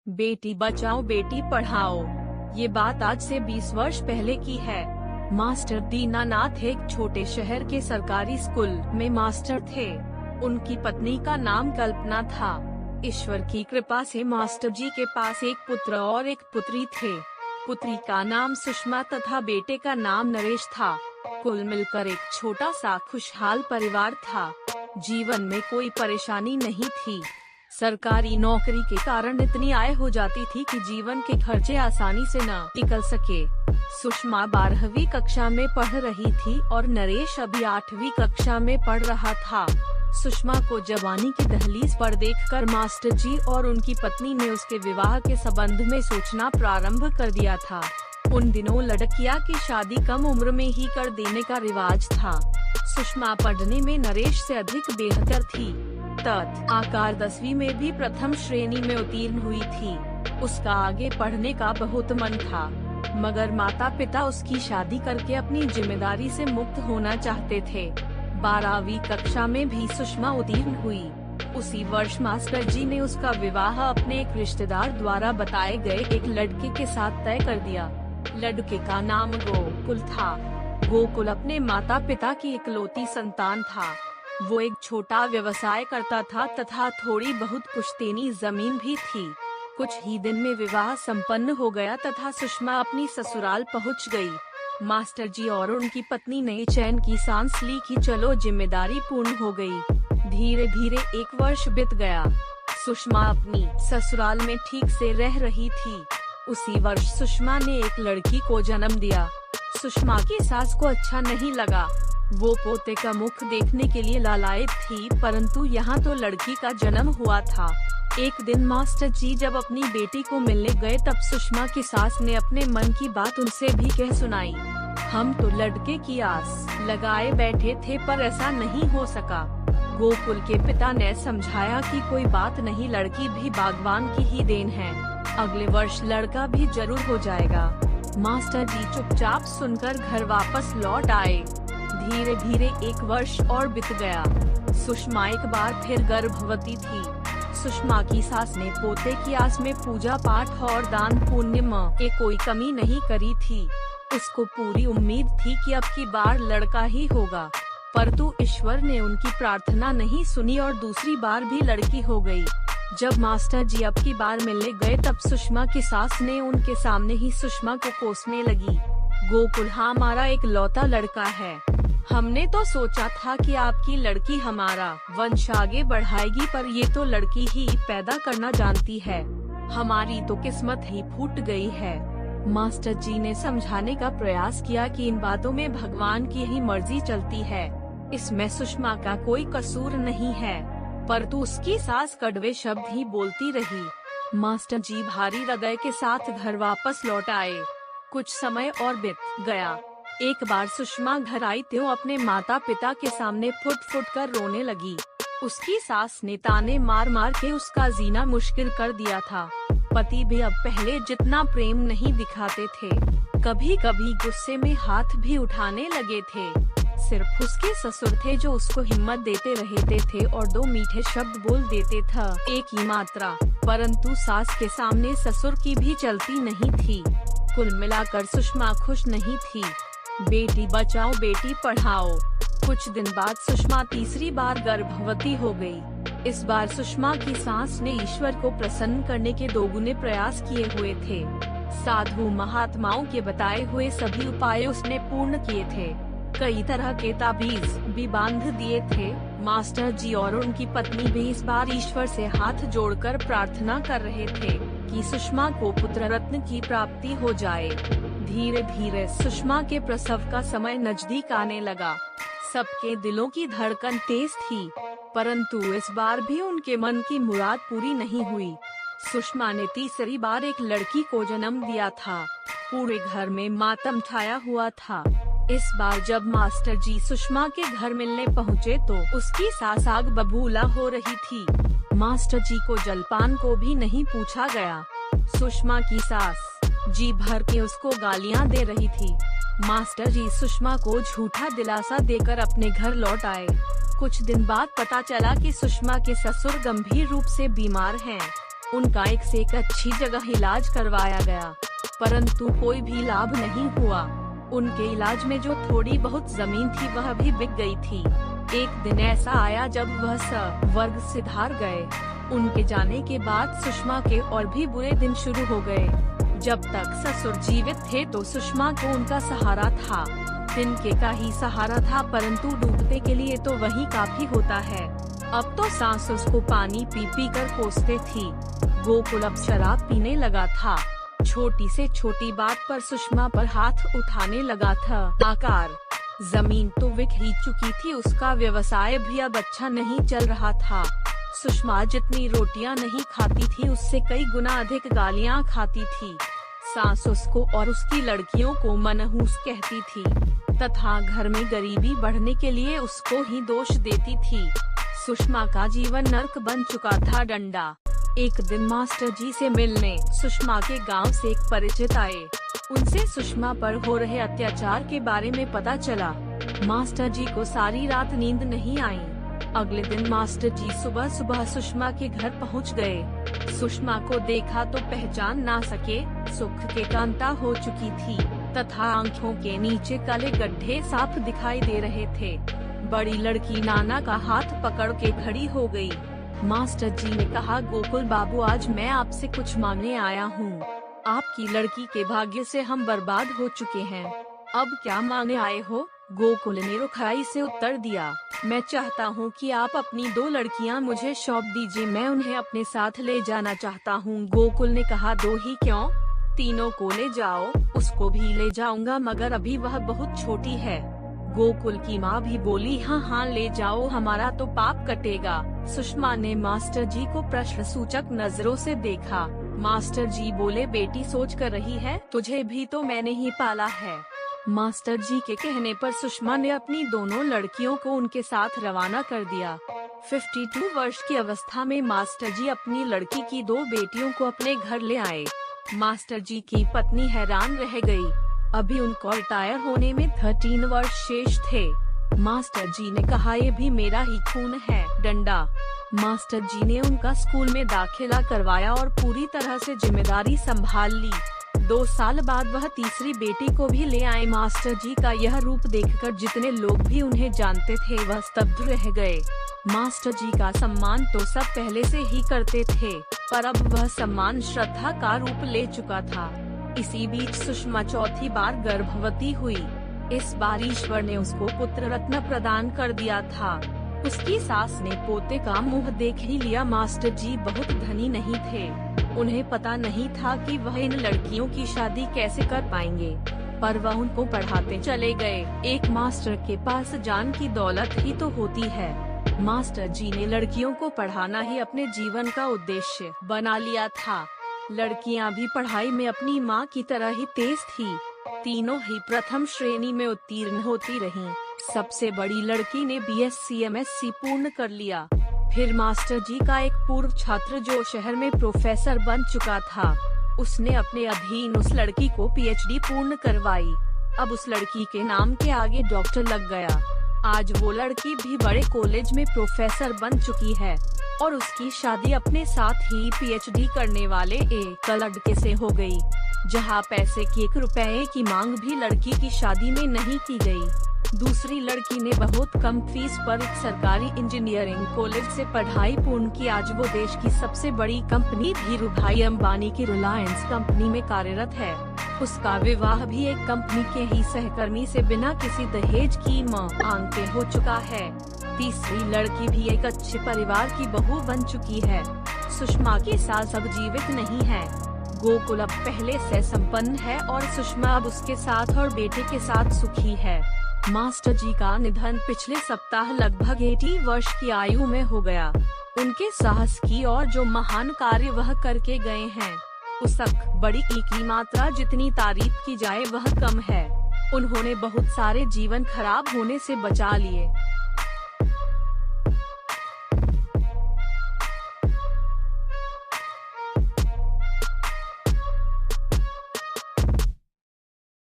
बेटी बचाओ बेटी पढ़ाओ। ये बात आज से 20 वर्ष पहले की है। मास्टर दीनानाथ एक छोटे शहर के सरकारी स्कूल में मास्टर थे। उनकी पत्नी का नाम कल्पना था। ईश्वर की कृपा से मास्टर जी के पास एक पुत्र और एक पुत्री थे। पुत्री का नाम सुषमा तथा बेटे का नाम नरेश था। कुल मिलकर एक छोटा सा खुशहाल परिवार था। जीवन में कोई परेशानी नहीं थी। सरकारी नौकरी के कारण इतनी आय हो जाती थी कि जीवन के खर्चे आसानी से न निकल सके। सुषमा 12वीं कक्षा में पढ़ रही थी और नरेश अभी 8वीं कक्षा में पढ़ रहा था। सुषमा को जवानी की दहलीज पर देखकर मास्टर जी और उनकी पत्नी ने उसके विवाह के संबंध में सोचना प्रारंभ कर दिया था। उन दिनों लड़कियां की शादी कम उम्र में ही कर देने का रिवाज था। सुषमा पढ़ने में नरेश से अधिक बेहतर थी। आकार 10वीं में भी प्रथम श्रेणी में उत्तीर्ण हुई थी। उसका आगे पढ़ने का बहुत मन था, मगर माता पिता उसकी शादी करके अपनी जिम्मेदारी से मुक्त होना चाहते थे। 12वीं कक्षा में भी सुषमा उत्तीर्ण हुई। उसी वर्ष मास्टर जी ने उसका विवाह अपने एक रिश्तेदार द्वारा बताए गए एक लड़के के साथ तय कर दिया। लड़के का नाम गोकुल था। गोकुल अपने माता पिता की इकलौती संतान था। वो एक छोटा व्यवसाय करता था तथा थोड़ी बहुत पुश्तैनी जमीन भी थी। कुछ ही दिन में विवाह संपन्न हो गया तथा सुषमा अपनी ससुराल पहुंच गई। मास्टर जी और उनकी पत्नी ने चैन की सांस ली कि चलो जिम्मेदारी पूर्ण हो गई। धीरे धीरे 1 वर्ष बीत गया। सुषमा अपनी ससुराल में ठीक से रह रही थी। उसी वर्ष सुषमा ने एक लड़की को जन्म दिया। सुषमा की सास को अच्छा नहीं लगा। वो पोते का मुख देखने के लिए लालायित थी, परंतु यहाँ तो लड़की का जन्म हुआ था। एक दिन मास्टर जी जब अपनी बेटी को मिलने गए तब सुषमा की सास ने अपने मन की बात उनसे भी कह सुनाई। हम तो लड़के की आस लगाए बैठे थे, पर ऐसा नहीं हो सका। गोकुल के पिता ने समझाया कि कोई बात नहीं, लड़की भी भगवान की ही देन है। अगले वर्ष लड़का भी जरूर हो जाएगा। मास्टर जी चुपचाप सुनकर घर वापस लौट आए। धीरे धीरे 1 वर्ष और बीत गया। सुषमा एक बार फिर गर्भवती थी। सुषमा की सास ने पोते की आस में पूजा पाठ और दान पुण्य के कोई कमी नहीं करी थी। उसको पूरी उम्मीद थी कि अब की बार लड़का ही होगा, परंतु ईश्वर ने उनकी प्रार्थना नहीं सुनी और दूसरी बार भी लड़की हो गई। जब मास्टर जी अब की बार मिलने गए तब सुषमा की सास ने उनके सामने ही सुषमा को कोसने लगी। गोकुल हमारा एक लौता लड़का है। हमने तो सोचा था कि आपकी लड़की हमारा वंश आगे बढ़ाएगी, पर ये तो लड़की ही पैदा करना जानती है। हमारी तो किस्मत ही फूट गई है। मास्टर जी ने समझाने का प्रयास किया कि इन बातों में भगवान की ही मर्जी चलती है। इसमें सुषमा का कोई कसूर नहीं है, परंतु उसकी सास कड़वे शब्द ही बोलती रही। मास्टर जी भारी हृदय के साथ घर वापस लौट आए। कुछ समय और बीत गया। एक बार सुषमा घर आई तो अपने माता पिता के सामने फुट फुट कर रोने लगी। उसकी सास ने ताने मार मार के उसका जीना मुश्किल कर दिया था। पति भी अब पहले जितना प्रेम नहीं दिखाते थे। कभी कभी गुस्से में हाथ भी उठाने लगे थे। सिर्फ उसके ससुर थे जो उसको हिम्मत देते रहते थे और 2 मीठे शब्द बोल देते थे, एक ही मात्रा। परंतु सास के सामने ससुर की भी चलती नहीं थी। कुल मिलाकर सुषमा खुश नहीं थी। बेटी बचाओ बेटी पढ़ाओ। कुछ दिन बाद सुषमा तीसरी बार गर्भवती हो गई। इस बार सुषमा की सास ने ईश्वर को प्रसन्न करने के 2 गुने प्रयास किए हुए थे। साधु महात्माओं के बताए हुए सभी उपाय उसने पूर्ण किए थे। कई तरह के ताबीज भी बांध दिए थे। मास्टर जी और उनकी पत्नी भी इस बार ईश्वर से हाथ जोड़कर प्रार्थना कर रहे थे कि सुषमा को पुत्र रत्न की प्राप्ति हो जाए। धीरे धीरे सुषमा के प्रसव का समय नजदीक आने लगा। सबके दिलों की धड़कन तेज थी, परंतु इस बार भी उनके मन की मुराद पूरी नहीं हुई। सुषमा ने तीसरी बार एक लड़की को जन्म दिया था। पूरे घर में मातम छाया हुआ था। इस बार जब मास्टर जी सुषमा के घर मिलने पहुँचे तो उसकी सास आग बबूला हो रही थी। मास्टर जी को जलपान को भी नहीं पूछा गया। सुषमा की सास जी भर के उसको गालियां दे रही थी। मास्टर जी सुषमा को झूठा दिलासा देकर अपने घर लौट आए। कुछ दिन बाद पता चला कि सुषमा के ससुर गंभीर रूप से बीमार हैं। उनका एक से एक अच्छी जगह इलाज करवाया गया, परंतु कोई भी लाभ नहीं हुआ। उनके इलाज में जो थोड़ी बहुत जमीन थी वह भी बिक गई थी। एक दिन ऐसा आया जब वह स्वर्ग सिधार गए। उनके जाने के बाद सुषमा के और भी बुरे दिन शुरू हो गए। जब तक ससुर जीवित थे तो सुषमा को उनका सहारा था। तिनके का ही सहारा था, परंतु डूबते के लिए तो वही काफी होता है। अब तो सास उसको पानी पी पी कर कोसते थी। गोकुल अब शराब पीने लगा था। छोटी से छोटी बात पर सुषमा पर हाथ उठाने लगा था। आकार जमीन तो बिक ही चुकी थी, उसका व्यवसाय भी अब अच्छा नहीं चल रहा था। सुषमा जितनी रोटियां नहीं खाती थी उससे कई गुना अधिक गालियां खाती थी। सास उसको और उसकी लड़कियों को मनहूस कहती थी तथा घर में गरीबी बढ़ने के लिए उसको ही दोष देती थी। सुषमा का जीवन नर्क बन चुका था। डंडा। एक दिन मास्टर जी से मिलने सुषमा के गांव से एक परिचित आए। उनसे सुषमा पर हो रहे अत्याचार के बारे में पता चला। मास्टर जी को सारी रात नींद नहीं आई। अगले दिन मास्टर जी सुबह सुबह सुषमा के घर पहुंच गए। सुषमा को देखा तो पहचान ना सके। सुख के कांता हो चुकी थी तथा आंखों के नीचे काले गड्ढे साफ दिखाई दे रहे थे। बड़ी लड़की नाना का हाथ पकड़ के खड़ी हो गई। मास्टर जी ने कहा, गोकुल बाबू, आज मैं आपसे कुछ मांगने आया हूँ। आपकी लड़की के भाग्य से हम बर्बाद हो चुके हैं। अब क्या मांगने आए हो? गोकुल ने रुखाई से उत्तर दिया, मैं चाहता हूँ कि आप अपनी 2 लड़कियाँ मुझे सौंप दीजिए, मैं उन्हें अपने साथ ले जाना चाहता हूँ। गोकुल ने कहा, 2 ही क्यों, तीनों को ले जाओ। उसको भी ले जाऊंगा, मगर अभी वह बहुत छोटी है। गोकुल की माँ भी बोली, हाँ हाँ ले जाओ, हमारा तो पाप कटेगा। सुषमा ने मास्टर जी को प्रश्न सूचक नजरों से देखा। मास्टर जी बोले, बेटी सोच कर रही है, तुझे भी तो मैंने ही पाला है। मास्टर जी के कहने पर सुषमा ने अपनी दोनों लड़कियों को उनके साथ रवाना कर दिया। 52 वर्ष की अवस्था में मास्टर जी अपनी लड़की की 2 बेटियों को अपने घर ले आए। मास्टर जी की पत्नी हैरान रह गई। अभी उनको रिटायर होने में 13 वर्ष शेष थे। मास्टर जी ने कहा, ये भी मेरा ही खून है। डंडा। मास्टर जी ने उनका स्कूल में दाखिला करवाया और पूरी तरह से जिम्मेदारी संभाल ली। 2 साल बाद वह तीसरी बेटी को भी ले आए। मास्टर जी का यह रूप देखकर जितने लोग भी उन्हें जानते थे वह स्तब्ध रह गए। मास्टर जी का सम्मान तो सब पहले से ही करते थे, पर अब वह सम्मान श्रद्धा का रूप ले चुका था। इसी बीच सुषमा चौथी बार गर्भवती हुई। इस बार ईश्वर ने उसको पुत्र रत्न प्रदान कर दिया था। उसकी सास ने पोते का मुंह देख ही लिया। मास्टर जी बहुत धनी नहीं थे। उन्हें पता नहीं था कि वह इन लड़कियों की शादी कैसे कर पाएंगे, पर वह उनको पढ़ाते चले गए। एक मास्टर के पास जान की दौलत ही तो होती है। मास्टर जी ने लड़कियों को पढ़ाना ही अपने जीवन का उद्देश्य बना लिया था। लड़कियां भी पढ़ाई में अपनी मां की तरह ही तेज थी। तीनों ही प्रथम श्रेणी में उत्तीर्ण होती रहीं। सबसे बड़ी लड़की ने BSc MSc पूर्ण कर लिया। फिर मास्टर जी का एक पूर्व छात्र जो शहर में प्रोफेसर बन चुका था, उसने अपने अधीन उस लड़की को PhD पूर्ण करवाई। अब उस लड़की के नाम के आगे डॉक्टर लग गया। आज वो लड़की भी बड़े कॉलेज में प्रोफेसर बन चुकी है और उसकी शादी अपने साथ ही PhD करने वाले एक लड़के से हो गई। जहां पैसे की 1 रुपए की मांग भी लड़की की शादी में नहीं की गई। दूसरी लड़की ने बहुत कम फीस पर एक सरकारी इंजीनियरिंग कॉलेज से पढ़ाई पूर्ण की। आज वो देश की सबसे बड़ी कंपनी धीरूभाई अंबानी की रिलायंस कंपनी में कार्यरत है। उसका विवाह भी एक कंपनी के ही सहकर्मी से बिना किसी दहेज की मांग के हो चुका है। तीसरी लड़की भी एक अच्छे परिवार की बहू बन चुकी है। सुषमा की सास अब जीवित नहीं है। गोकुल अब पहले से संपन्न है और सुषमा अब उसके साथ और बेटे के साथ सुखी है। मास्टर जी का निधन पिछले सप्ताह लगभग 80 वर्ष की आयु में हो गया। उनके साहस की और जो महान कार्य वह करके गए हैं, उसक बड़ी की मात्रा जितनी तारीफ की जाए वह कम है। उन्होंने बहुत सारे जीवन खराब होने से बचा लिए।